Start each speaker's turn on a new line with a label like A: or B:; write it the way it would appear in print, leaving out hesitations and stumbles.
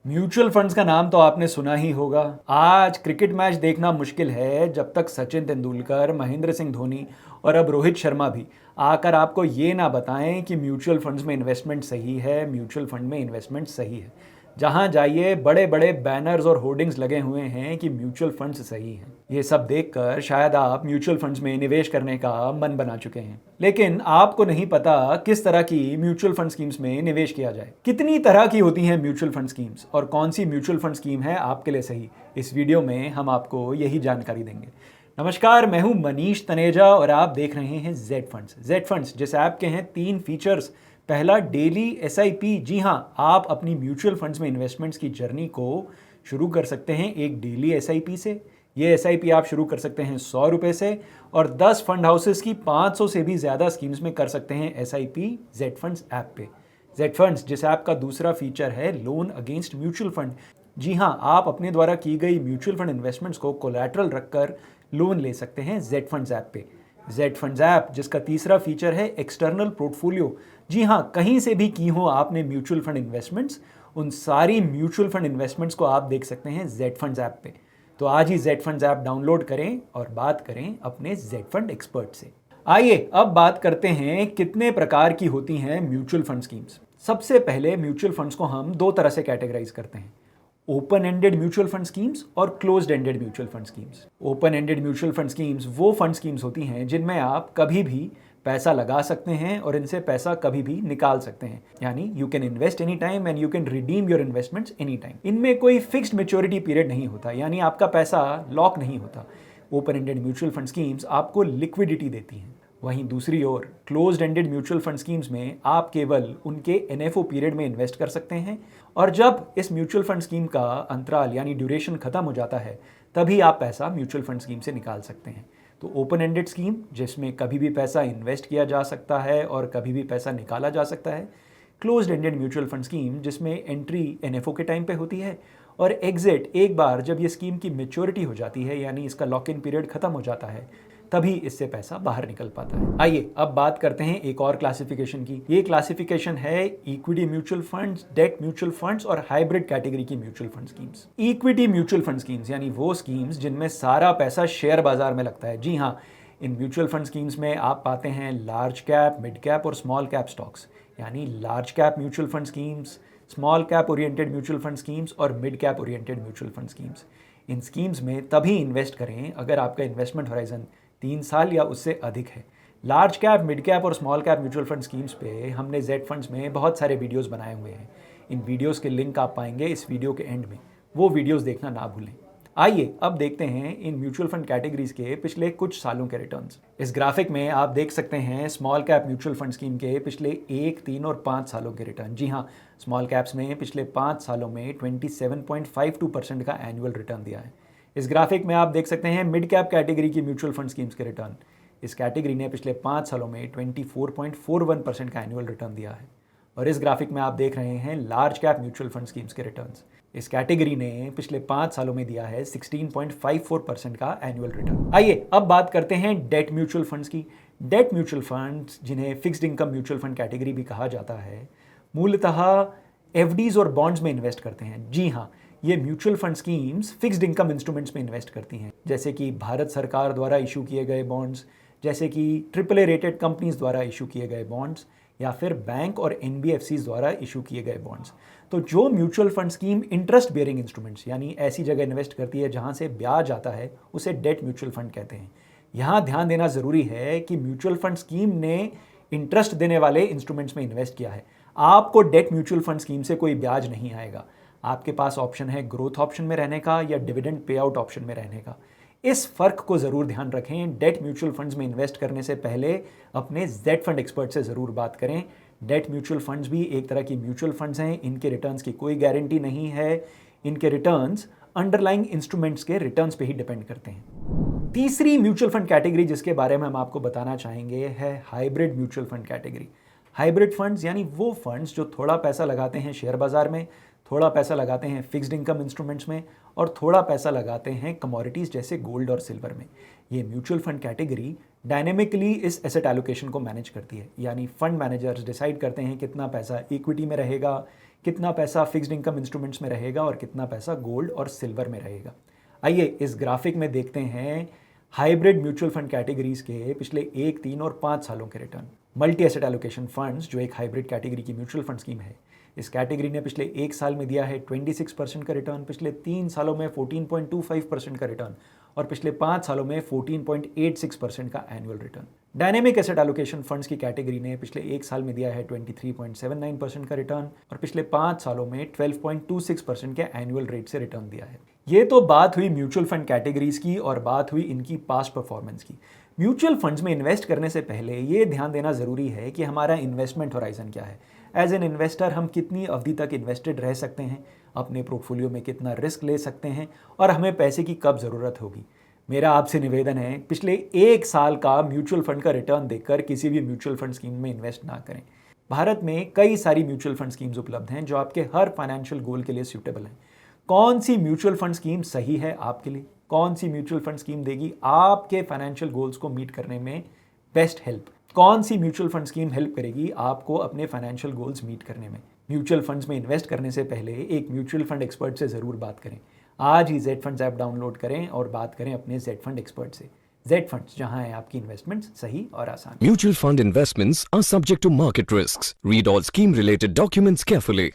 A: Mutual funds का नाम तो आपने सुना ही होगा। आज क्रिकेट मैच देखना मुश्किल है जब तक सचिन तेंदुलकर, महेंद्र सिंह धोनी और अब रोहित शर्मा भी आकर आपको ये ना बताएं कि म्यूचुअल फंड्स में इन्वेस्टमेंट सही है, म्यूचुअल फंड में इन्वेस्टमेंट सही है। जहां जाइए बड़े बड़े बैनर्स और होर्डिंग्स लगे हुए हैं कि म्यूचुअल फंड्स सही हैं। ये सब देखकर शायद आप म्यूचुअल फंड्स में निवेश करने का मन बना चुके हैं, लेकिन आपको नहीं पता किस तरह की म्यूचुअल फंड स्कीम्स में निवेश किया जाए। कितनी तरह की होती हैं म्यूचुअल फंड स्कीम्स और कौन सी म्यूचुअल फंड स्कीम है आपके लिए सही, इस वीडियो में हम आपको यही जानकारी देंगे। नमस्कार, मैं हूं मनीष तनेजा और आप देख रहे हैं जेड फंड्स। जेड फंड्स जिस ऐप के हैं 3 फीचर्स। पहला, डेली एसआईपी। जी हां, आप अपनी म्यूचुअल फंड्स में इन्वेस्टमेंट्स की जर्नी को शुरू कर सकते हैं एक डेली एसआईपी से। ये एसआईपी आप शुरू कर सकते हैं 100 रुपये से और 10 फंड हाउसेस की 500 से भी ज़्यादा स्कीम्स में कर सकते हैं एसआईपी जेड फंड्स ऐप पे। जेड फंड्स जिस ऐप का दूसरा फीचर है लोन अगेंस्ट म्यूचुअल फंड। जी हां, आप अपने द्वारा की गई म्यूचुअल फंड इन्वेस्टमेंट्स को कोलैटरल रखकर लोन ले सकते हैं जेड फंड्स ऐप पे। जेड फंड्स ऐप जिसका तीसरा फीचर है एक्सटर्नल पोर्टफोलियो। जी हां, कहीं से भी की हो आपने म्यूचुअल फंड इन्वेस्टमेंट्स, उन सारी म्यूचुअल फंड इन्वेस्टमेंट्स को आप देख सकते हैं जेड फंड्स ऐप पे। तो आज ही जेड फंड्स ऐप डाउनलोड करें और बात करें अपने जेड फंड एक्सपर्ट से। आइए अब बात करते हैं कितने प्रकार की होती हैं म्यूचुअल फंड स्कीम्स। सबसे पहले म्यूचुअल फंड्स को हम 2 तरह से कैटेगराइज करते हैं, open ended mutual fund schemes और closed ended mutual fund schemes. Open ended mutual fund schemes वो फंड स्कीम्स होती हैं जिनमें आप कभी भी पैसा लगा सकते हैं और इनसे पैसा कभी भी निकाल सकते हैं, यानी you can invest any time and you can redeem your investments any time. इनमें कोई फिक्स्ड मेच्योरिटी पीरियड नहीं होता, यानी आपका पैसा लॉक नहीं होता। Open ended mutual fund schemes आपको लिक्विडिटी देती हैं। वहीं दूसरी ओर closed ended mutual fund schemes में आप केवल उनके एनएफओ पीरियड में इन्वेस्ट कर सकते हैं और जब इस म्यूचुअल फंड स्कीम का अंतराल यानी ड्यूरेशन खत्म हो जाता है तभी आप पैसा म्यूचुअल फंड स्कीम से निकाल सकते हैं। तो ओपन एंडेड स्कीम जिसमें कभी भी पैसा इन्वेस्ट किया जा सकता है और कभी भी पैसा निकाला जा सकता है। Closed ended mutual fund scheme जिसमें एंट्री एनएफओ के टाइम पे होती है और एग्जिट एक बार जब ये स्कीम की मेच्योरिटी हो जाती है, यानी इसका लॉक इन पीरियड खत्म हो जाता है, तभी इससे पैसा बाहर निकल पाता है। आइए अब बात करते हैं एक और क्लासिफिकेशन की। ये क्लासिफिकेशन है equity mutual funds, debt mutual funds और हाइब्रिड कैटेगरी की mutual fund schemes. Equity mutual fund schemes यानी वो स्कीम्स जिनमें सारा पैसा शेयर बाजार में लगता है। जी हाँ, इन म्यूचुअल फंड स्कीम्स में आप पाते हैं लार्ज कैप, मिड कैप और स्मॉल कैप स्टॉक्स, यानी large cap mutual fund schemes, small cap oriented mutual fund schemes और mid cap oriented mutual fund schemes. इन स्कीम्स में तभी इन्वेस्ट करें अगर आपका इन्वेस्टमेंट होराइजन 3 साल या उससे अधिक है। लार्ज कैप, मिड कैप और small cap mutual fund schemes पे हमने जेड फंड्स में बहुत सारे वीडियोस बनाए हुए हैं। इन वीडियोस के लिंक आप पाएंगे इस वीडियो के एंड में, वो वीडियोस देखना ना भूलें। आइए अब देखते हैं इन म्यूचुअल फंड कैटेगरीज के पिछले कुछ सालों के रिटर्न्स। इस ग्राफिक में आप देख सकते हैं small cap mutual fund scheme के पिछले 1, 3 और 5 सालों के रिटर्न। जी हाँ, स्मॉल कैप्स में पिछले 5 सालों में 27.52% का एनुअल रिटर्न दिया है। इस ग्राफिक में आप देख सकते हैं मिड कैप कैटेगरी की म्यूचुअल फंड स्कीम्स के रिटर्न। इस कैटेगरी ने पिछले 5 सालों में 24.41% का एनुअल रिटर्न दिया है। और इस ग्राफिक में आप देख रहे हैं large cap mutual fund schemes के रिटर्न्स। इस कैटेगरी ने पिछले 5 सालों में दिया है 16.54% का एनुअल रिटर्न। आइए अब बात करते हैं डेट म्यूचुअल फंड्स की। डेट म्यूचुअल फंड्स जिन्हें fixed income mutual fund category भी कहा जाता है, मूलतः एफडीज और बॉन्ड्स में इन्वेस्ट करते हैं। जी हाँ, ये mutual fund schemes fixed income instruments में इन्वेस्ट करती हैं, जैसे कि भारत सरकार द्वारा इशू किए गए बॉन्ड्स, जैसे कि AAA रेटेड कंपनीज द्वारा इशू किए गए बॉन्ड्स या फिर बैंक और एनबीएफसीज द्वारा इशू किए गए बॉन्ड्स। तो जो mutual fund scheme interest bearing instruments यानी ऐसी जगह इन्वेस्ट करती है जहां से ब्याज आता है, उसे डेट म्यूचुअल फंड कहते हैं। यहाँ ध्यान देना ज़रूरी है कि म्यूचुअल फंड स्कीम ने इंटरेस्ट देने वाले इंस्ट्रूमेंट्स में इन्वेस्ट किया है। आपको डेट म्यूचुअल फंड स्कीम से कोई ब्याज नहीं आएगा। आपके पास ऑप्शन है ग्रोथ ऑप्शन में रहने का या डिविडेंड पे आउट ऑप्शन में रहने का। इस फर्क को ज़रूर ध्यान रखें। डेट म्यूचुअल फंड्स में इन्वेस्ट करने से पहले अपने जेड फंड एक्सपर्ट से ज़रूर बात करें। डेट म्यूचुअल फंड्स भी एक तरह की म्यूचुअल फंड्स हैं, इनके रिटर्न्स की कोई गारंटी नहीं है। इनके रिटर्न्स अंडरलाइंग इंस्ट्रूमेंट्स के रिटर्न्स पे ही डिपेंड करते हैं। तीसरी म्यूचुअल फंड कैटेगरी जिसके बारे में हम आपको बताना चाहेंगे है hybrid mutual fund category. Hybrid funds यानी वो फंड्स जो थोड़ा पैसा लगाते हैं शेयर बाजार में, थोड़ा पैसा लगाते हैं फिक्स्ड इनकम इंस्ट्रूमेंट्स में और थोड़ा पैसा लगाते हैं कमोडिटीज़ जैसे गोल्ड और सिल्वर में। ये म्यूचुअल फंड कैटेगरी डायनेमिकली इस एसेट एलोकेशन को मैनेज करती है, यानी फंड मैनेजर्स डिसाइड करते हैं कितना पैसा इक्विटी में रहेगा, कितना पैसा फिक्स्ड इनकम इंस्ट्रूमेंट्स में रहेगा और कितना पैसा गोल्ड और सिल्वर में रहेगा। आइए इस ग्राफिक में देखते हैं हाइब्रिड म्यूचुअल फंड कैटेगरीज के पिछले 1, 3 और 5 सालों के return. Multi asset allocation funds जो एक हाइब्रिड कैटेगरी की म्यूचुअल फंड स्कीम है, इस कैटेगरी ने पिछले 1 साल में दिया है 26% का रिटर्न, पिछले 3 सालों में 14.25% का रिटर्न और पिछले 5 सालों में 14.86% का annual return. Dynamic asset allocation funds की कैटेगरी ने पिछले 1 साल में दिया है 23.79% का रिटर्न और पिछले 5 सालों में 12.26% के एनुअल रेट से रिटर्न दिया है। ये तो बात हुई म्यूचुअल फंड कैटेगरीज की और बात हुई इनकी पास्ट परफॉर्मेंस की। म्यूचुअल फंड्स में इन्वेस्ट करने से पहले ये ध्यान देना ज़रूरी है कि हमारा इन्वेस्टमेंट होराइजन क्या है। एज एन इन्वेस्टर हम कितनी अवधि तक इन्वेस्टेड रह सकते हैं, अपने पोर्टफोलियो में कितना रिस्क ले सकते हैं और हमें पैसे की कब ज़रूरत होगी। मेरा आपसे निवेदन है, पिछले 1 साल का म्यूचुअल फंड का रिटर्न देखकर किसी भी म्यूचुअल फंड स्कीम में इन्वेस्ट ना करें। भारत में कई सारी म्यूचुअल फंड स्कीम्स उपलब्ध हैं जो आपके हर फाइनेंशियल गोल के लिए सूटेबल हैं। कौन सी म्यूचुअल फंड स्कीम सही है आपके लिए, कौन सी म्यूचुअल फंड स्कीम देगी आपके फाइनेंशियल गोल्स को मीट करने में बेस्ट हेल्प, कौन सी म्यूचुअल फंड स्कीम हेल्प करेगी आपको अपने फाइनेंशियल गोल्स मीट करने में। म्यूचुअल फंड्स में इन्वेस्ट करने से पहले एक म्यूचुअल फंड एक्सपर्ट से ज़रूर बात करें। आज ही जेड फंड्स ऐप डाउनलोड करें और बात करें अपने जेड फंड एक्सपर्ट से। जेड फंड्स, जहां है आपकी इन्वेस्टमेंट सही और आसान।
B: Mutual fund investments are subject to market risks. Read all scheme related documents carefully.